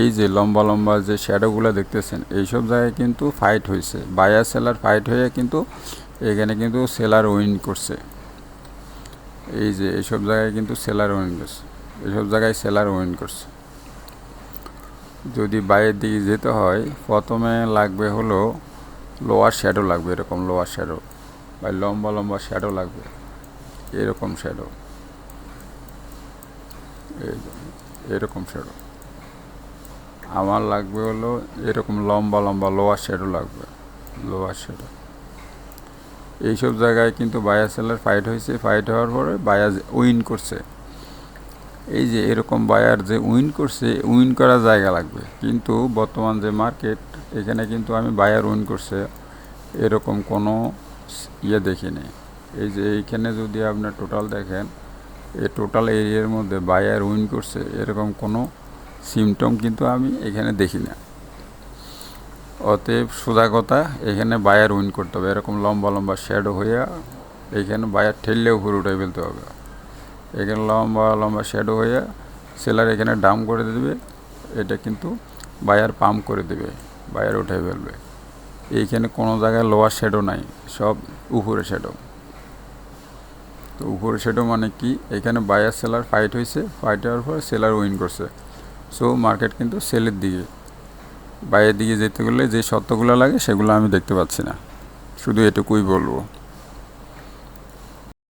এই যে লম্বা লম্বা যে শ্যাডোগুলো দেখতেছেন, এইসব জায়গায় কিন্তু ফাইট হয়েছে, বায়ার সেলার ফাইট হয়ে কিন্তু এখানে কিন্তু সেলার উইন করছে। এই যে এইসব জায়গায় কিন্তু সেলার উইন করছে, এইসব জায়গায় সেলার উইন করছে। যদি বাইরের দিকে যেতে হয়, প্রথমে লাগবে হলো লোয়ার শ্যাডো লাগবে, এরকম লোয়ার শ্যাডো বা লম্বা লম্বা শ্যাডো লাগবে, এরকম শ্যাডো, এরকম শ্যাডো। আমার লাগবে হলো এরকম লম্বা লম্বা লোয়ার শ্যাডো লাগবে, লোয়ার শ্যাডো। এইসব জায়গায় কিন্তু বায়ার সেলার ফাইট হয়েছে, ফাইট হওয়ার পরে বায়ার উইন করছে। এই যে এরকম বায়ার যে উইন করছে, উইন করার জায়গা লাগবে। কিন্তু বর্তমান যে মার্কেট, এখানে কিন্তু আমি বায়ার উইন করছে এরকম কোনো ইয়ে দেখিনি। এই যে এইখানে যদি আপনার টোটাল দেখেন, এই টোটাল এরিয়ার মধ্যে বায়ার উইন করছে এরকম কোনো সিমটম কিন্তু আমি এখানে দেখি না। অতএব সোজা কথা, এখানে বায়ার উইন করতে হবে, এরকম লম্বা লম্বা শ্যাডো হইয়া এইখানে বায়ার ঠেললে উপরে উঠে ফেলতে হবে। এখানে লম্বা লম্বা শ্যাডো হইয়া সেলার এখানে ডাউন করে দেবে, এটা কিন্তু বায়ার পাম্প করে দেবে, বায়ার উঠে ফেলবে। এইখানে কোনো জায়গায় লোয়ার শ্যাডো নাই, সব উপরে শ্যাডো। তো উপরে শ্যাডো মানে কি, এখানে বায়ার সেলার ফাইট হয়েছে, ফাইট হওয়ার পর সেলার উইন করছে। সো মার্কেট কিন্তু সেলের দিকে, বাইরের দিকে যেতে গেলে যে শর্তগুলো লাগে সেগুলো আমি দেখতে পাচ্ছি না, শুধু এটুকুই বলবো।